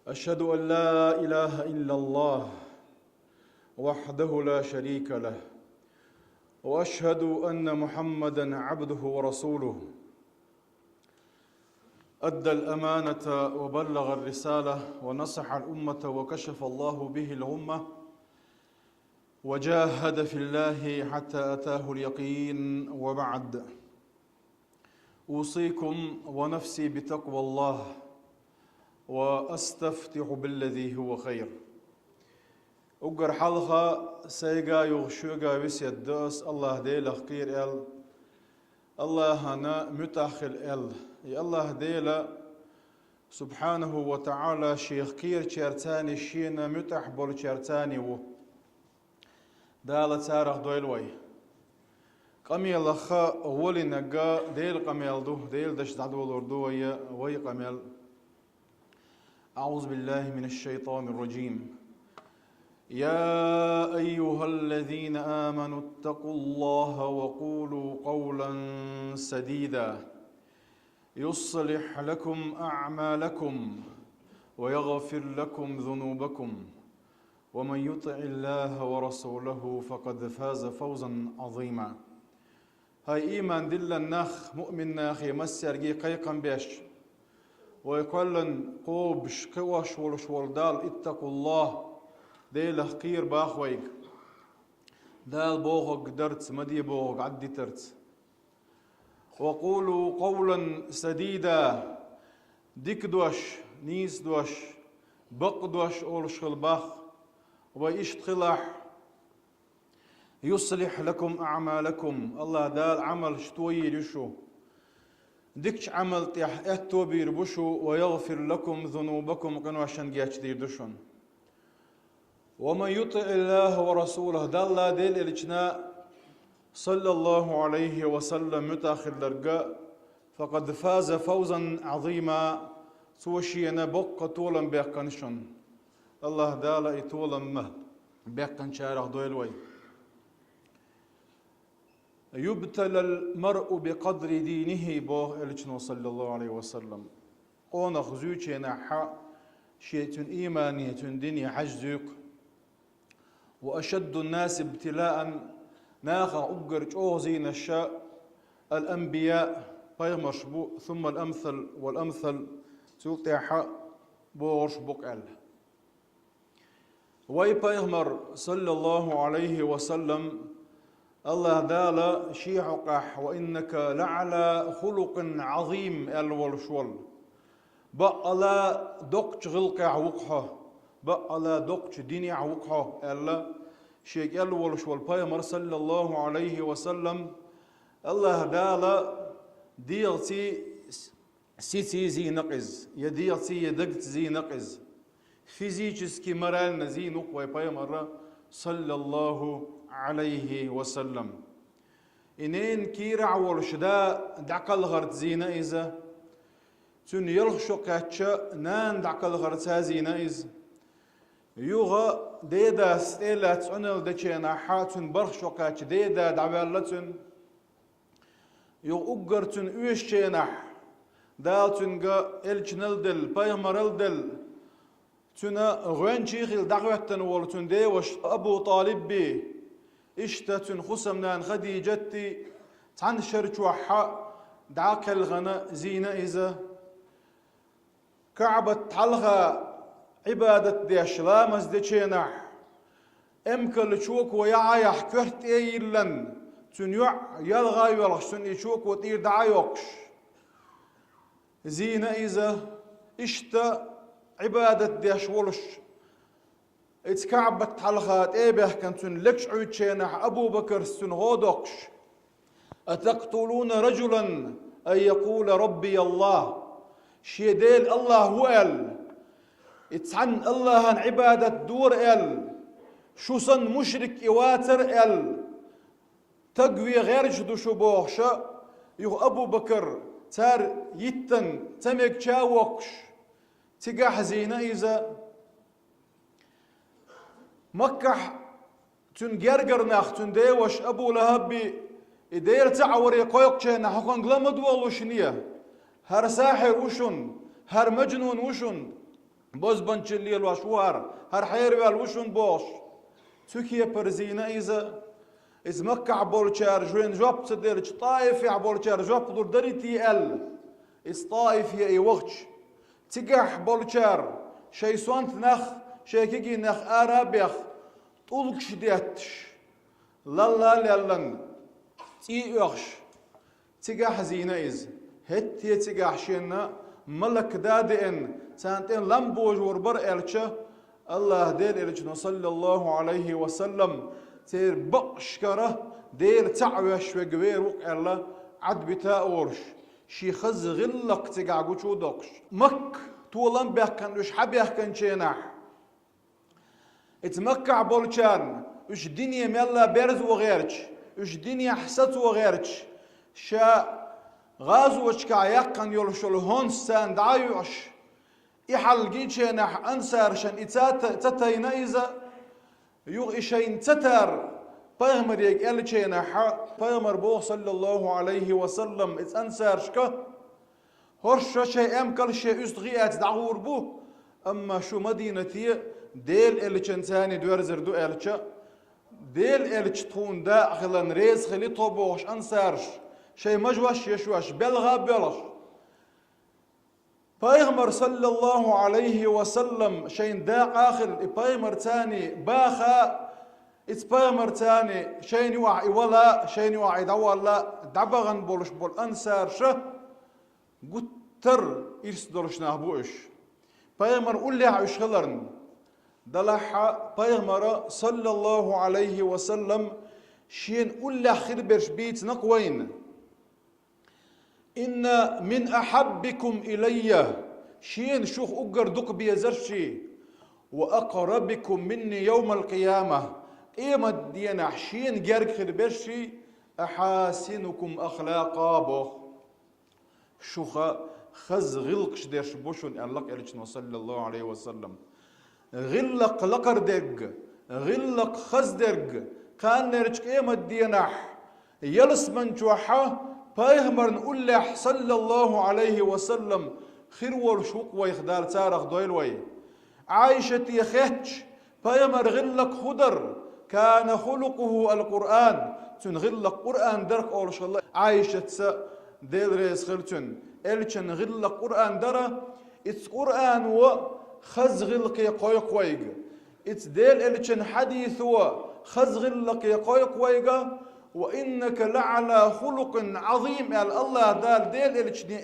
أشهد أن لا إله إلا الله وحده لا شريك له وأشهد أن محمدًا عبده ورسوله أدى الأمانة وبلغ الرسالة ونصح الأمة وكشف الله به الغمة وجاهد في الله حتى أتاه اليقين. وبعد، أوصيكم ونفسي بتقوى الله وأستفتح بالذي هو خير. أقر حلقة سيقا يغشوقا ويسيد دوس الله ديل خير الله هنا متأخل يا الله ديل سبحانه وتعالى شيخ كير شيرتاني شينا متح بول شيرتاني و دالة تارخ دويلوي قميل أخا أولي نقا ديل قميل دو ديل دش دعدو الأردو وي قميل. أعوذ بالله من الشيطان الرجيم. يا أيها الذين آمنوا اتقوا الله وقولوا قولا سديدا يصلح لكم أعمالكم ويغفر لكم ذنوبكم ومن يطع الله ورسوله فقد فاز فوزا عظيما. هاي إيمان دل الناخ مؤمن ناخ يمسر جي قيقا بيش ويقولن قوبش قوش ولشول دال اتقوا الله ديل خير باخويك دال بوغك درت مدي بوغك عدي ترت. وقولوا قولا سديدا ديك دوش نيس دوش بق دوش أولش الباخ ويشت خلاح يصلح لكم أعمالكم الله دال عمل شتوي لشو ديكش عمل تيح اتو بيربشو ويغفر لكم ذنوبكم قنواشن جياتش ديردشون. ومن يطع الله ورسوله دال ديل الجناء صلى الله عليه وسلم متاخر لرقاء فقد فاز فوزا عظيما سوشينا بق طولا بيقنشن الله دال طولا مه بيقن شارع دويلوي. يبتلى المرء بقدر دينه بوه الجنو صلى الله عليه وسلم قونا خزوشينا حا شيء إيمانية ديني حجزوك. وأشد الناس ابتلاء ناخا أقر جوزين الشاء الأنبياء بيغمش بو ثم الأمثل والأمثل سلطة حا بورش بقال وي بيغمر صلى الله عليه وسلم الله دال شيعقح وإنك لعلى خلق عظيم الولشول بقلا دقش غلقع وقحه بقلا دقش ديني وقحه ألا شيك الولشول بيغمر صلى الله عليه وسلم الله دال ديغتي سيتي زي نقز يديغتي يدقت زي نقز فيزيكسكي مرالنا زي نقوى بيغمر صلى الله عليه وسلم. إنين كيرع ورشدا دعقل غرت زينا إذا تن يلخشو قاتشا نان دعقل غرت هازينا إذا يوغا ديدا ستيلا تعنل دچينا حاتن برخشو قاتش ديدا دعوالتن يو أقرتن اوشينا دالتن غا الچنل دل بايمرل دل تنا غوين شيخل دعوتن ولتن دي وش أبو طالب بي اشتتن خسمنان خديجتي تان شرش وحا دعاك الغنا زينة إذا كعبة حلغة عبادة دي أشلامز دي چينح امكل شوك ويعايح كرت ايلن تن يلغا يلغش تن يشوك وطير دعايوكش زينة إذا اشتا عبادة دي أشولش اتكعبت حلقات ايبه كنتن لكش عيدشينح أبو بكر سن غودوكش أتقتلون رجلا أن يقول ربي الله شيديل الله هو اتعن الله عن عبادة دور شو صن مشرك يواتر تقوي غير جدو شبوخش يو أبو بكر تار يتن تمك شاوكش تقاح زينة إذا مكة تنجرجر ناخ تنديوش أبو لهب إدير تعور يقويق شينا حقن قلمد والوشنية هر ساحر وشن هر مجنون وشن بوز بنشلي الوشوار هر حير والوشون بوش تركيا برزينا إذا مكة عبولشار جوين جوب تديرش طائف عبولشار جوب دور دريتي إذ طائف هي أي وقت تقح بولشار شي سوانت نخ شي كيجي نخ آرابيخ طولك شديتش لا لن تيوخش تقح زينا إذ هتي تقح شينا ملك دادئن سانتين لمبوج وربر إلشة الله ديل إلشنا صلى الله عليه وسلم تير بقشكرة ديل تعوش وقبير وقع عد بتاء ورش شي خز غلق تقع قوشو دوكش مك طولان بيحكن وش حبيحكن شيناح اتمكع بولشان وش دنيا ميلا بيرز وغيرش وش دنيا حسد وغيرش شا غازو وشكا يقن يلشل هونس سان دعايوش إحل جيتشيناح أنسارشن إتاتين إذا يوغ إشين تتر بيغمر يقلتشيناح بيغمر بو صلى الله عليه وسلم إت أنسارشكا هرش شيء أم كل شيء أستغيات دعور بو أما شو مدينتي ديل إلتشن ثاني دوارزر دو إلتشا ديل إلتش تون داخلا ريز خلي طوبوش أنسارش شيء مجوش يشوش بلغا بلغ بايغمر صلى الله عليه وسلم شين داق آخر بايغمر تاني باخا بايغمر تاني شين يوعي ولا شين يوعي دولا دبغن بولش بول أنسار شه قتر إرسدرش نهبوش بايغمر قولي عيش خلرن دلحا بايغمر صلى الله عليه وسلم شين قولي خربرش بيت نقوين إن من أحبكم إلي شين شوخ أقر دق بيزرشي وأقربكم مني يوم القيامة إيما دينا حشين جارك خربرشي أحاسنكم أخلاقا بو شوخ خز غلق شديرش بوشون أنلق إليشنا صلى الله عليه وسلم غلق لقر دق غلق خز دق كان نرجك إيما دينا يلس من جوحا بايغمر نقول له صلى الله عليه وسلم خير ورشوق ويخدار تارخ دويلوي عايشة يخيتش بايغمر غلق خضر كان خلقه القرآن تنغلق قرآن درك أولش الله عايشة سا ديل ريس خلتن إلشن غلق قرآن درا إتس قرآن و خز غلق يقويق ويق إتس ديل إلشن حديث و خز غلق يقويق ويق وإنك لعلى خلق عظيم قال الله دال ديل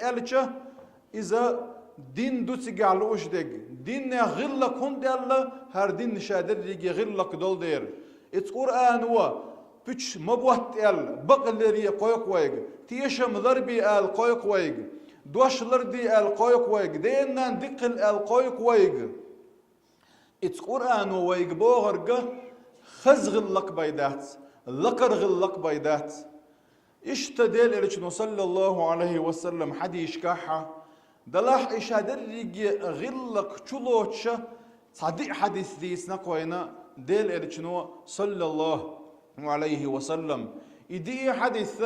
إلتشا إذا دين دوتي على وجدك دين غلق هون دال هر دين شادر يجي غلق دول دير القرآن هو بتش مبوت ال بقلري قويق ويق تيشم ضربي ال قويق ويق دوش لردي ال قويق ويق دينا ندقل ال قويق ويق القرآن هو ويق بوغرقه خز غلق بيدات لقر غلق بيدات اشتدل إليش صلى الله عليه وسلم حدي إشكاحة دلاح إشادر ريجي غلق تشلوتشا صديق حديث ديس نقوينا ديل إليش صلى الله عليه وسلم إدي حديث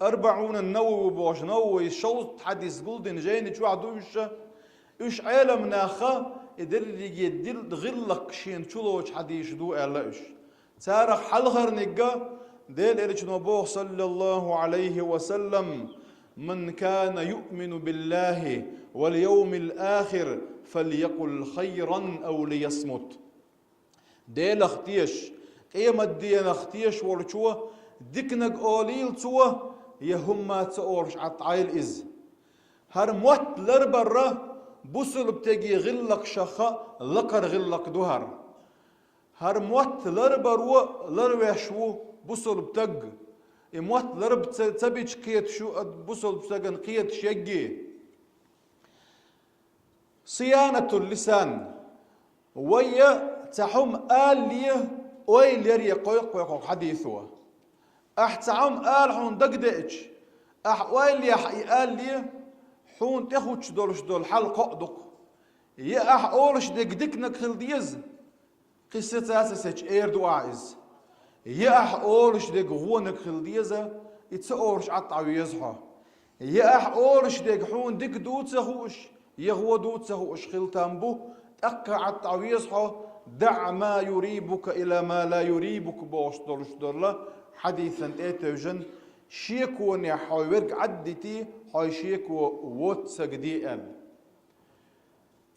40 النووي بوش نووي شوط حديث بلدن جاين جو عدوش إيش عالم ناخا إدر ريجي دل غلق شين تشلوتش حديث دو إلاش تارخ حلغر نقا ديل إليش نبوه صلى الله عليه وسلم من كان يؤمن بالله واليوم الآخر فليقل خيرا أو ليصمت ديل اختيش قيمة دين اختيش ورشوه ديكنق أوليل توه يهما تأورش عطايل إز هر موت لربرة بسل بتجي غلق شخا لقر غلق دهر هر موت لربرو لرويشو بسل بتج موت لرب تبيج قيت شو بسل بتجن قيت شجي صيانة اللسان ويا تحم آلية ويل يري قويق حديثه أحتعم آل حون دقدقش ويل يا آلية حون تخوش دول حلقة دق يا أولش دقدقنا كل ديز قصة أساسج إيردو عايز يا أولش دق غونك كل ديزة يتسأورش عطعو يزحى يا أولش دق حون دق دوت سخوش يغودو تسهو اشخيل تامبو أقع التعويص دع ما يريبك إلى ما لا يريبك بوشدولش دولا حديثا ايتوجن شيكو ني حوي ورق عدتي حوي شيكو ووت سقدي ال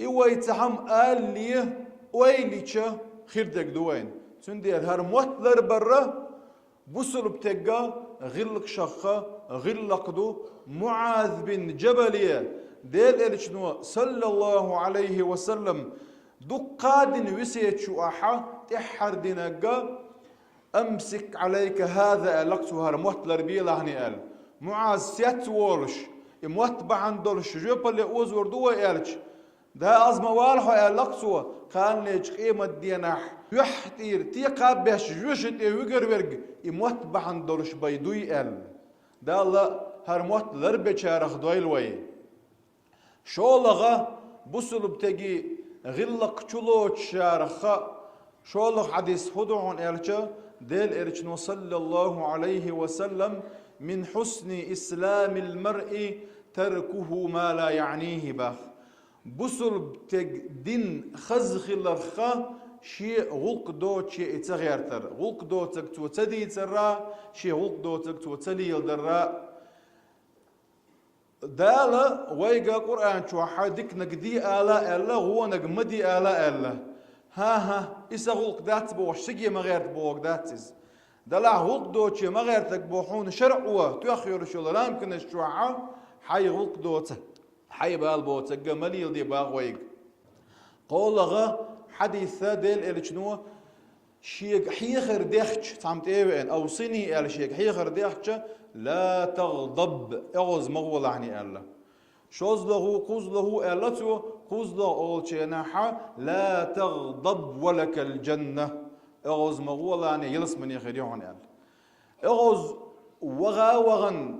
إيوا يتحم آل ليه ويليتشا خيردك دوين تندي هر موتلر برا بوصل بتقا غلق شخة غلق دو معاذ بن جبلية ديل إلشنو صلى الله عليه وسلم دو قادن وسيت شو أحا تحر دينقا أمسك عليك هذا ألقسو هر موتلر بيلهني أل معاذ سيات وولش موت بعن دولش جوبا اللي أوزور دوا ألش ده أزمة والحو ألقسو قال ليش قيمة ديناح يحتير تيقا باش جوشت ويقر ورق موت بعن دولش بيدوي أل ده الله هر موتلر بيشارخ دويل وي شو لغا بوصل بتجي غلق تشلوت شارخا شو لغ حديث خدعون إلشا ديل إرشنو صلى الله عليه وسلم من حسن إسلام المرء تركه ما لا يعنيه باخ بوصل بتج دين خزخ الرخا شيء غلق دوت شيء يتغيرتر غلق دوتك توتدي ترى شيء غلق دوتك توتلي يلدرا دالا ويقا قرآن شو حدك نقدي آلاء الله هو نقمدي آلاء الله ها إسا غلق دات بوش سقي ما غيرت بوك داتز دلا غلق دوتشي ما غيرتك بوحون شرعوه تأخير شو لا يمكن الشوعة حي غلق دوتك حي بالبوتك مليل دي باغ ويق قولغا حديث ديل إلشنو شيك حيخر ديخش تعمت ايوين او صيني ال شيك حيخر ديخش لا تغضب اغز مغول عني الله شوز له قوز له التو قوز له اولشيناحا لا تغضب ولك الجنة اغز مغول عني يلس من يخريون ال اغز وغا وغن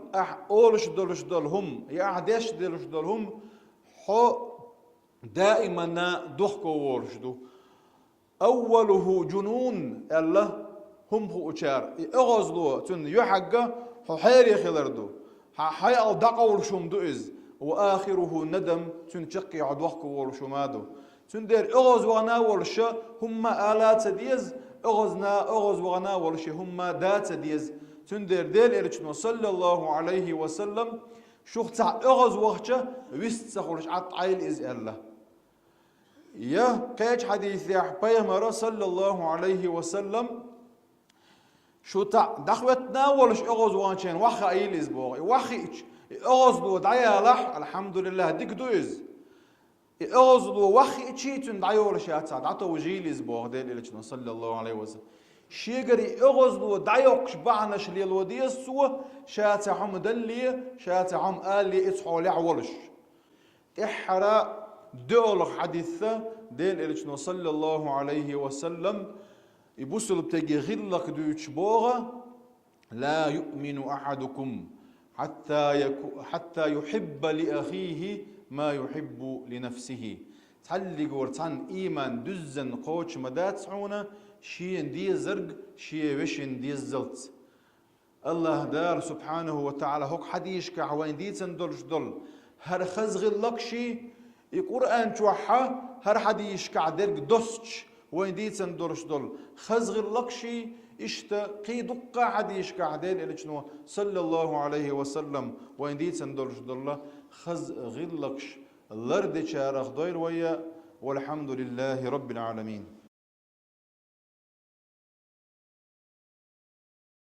اولش دولش دولهم يا احداش دولش دولهم حو دائما ضحكو ورشدو أوله جنون الله هم هو أشار أغزلو تن يحقق حيري خلردو حي ألدقوا ورشوم دوئز وآخره ندم تن شقي عدوحكو ورشومادو تن دير أغز وغنا ورشا هم آلات ديز أغز وغنا ورشا هم دات ديز تن دير إرشنو صلى الله عليه وسلم شوخ أغز وغشا ويست سخورش عطعيل إز الله يا قيج حديث يا بيغمرة صلى الله عليه وسلم شو تع دخوتنا ولش اغوز وانشين وخا ايل اسبوع وخي اغوز دو دعيا لح الحمد لله ديك دوز اغوز دو وخي تشيتن دعيا ولش ياتسا دعتو وجيل اسبوع ديل الى صلى الله عليه وسلم شيغري اغوز دو دعيا قشبعنا شلي الودي سو شاتا حمد اللي شاتا حم الي اصحوا لي ولش احرا دول حديثة ديل إلشنو صلى الله عليه وسلم يبصل بتجي غلق دوتش بوغا لا يؤمن أحدكم حتى يحب لأخيه ما يحب لنفسه تعلق ورتان إيمان دزن قوش مدات سعونا شي دي زرق شي وشن دي الزلت الله دار سبحانه وتعالى هوك حديش كعوين دي تندلش دل هر خزغ اللقشي القرآن توحى هر حدي يشكع درك دوستش وين دي تندرش دول خزغ اللقشي اشتا قي دقة حدي يشكع ديل إلشنو صلى الله عليه وسلم وين دي تندرش دول خزغ اللقش لرد شارخ دوير ويا والحمد لله رب العالمين.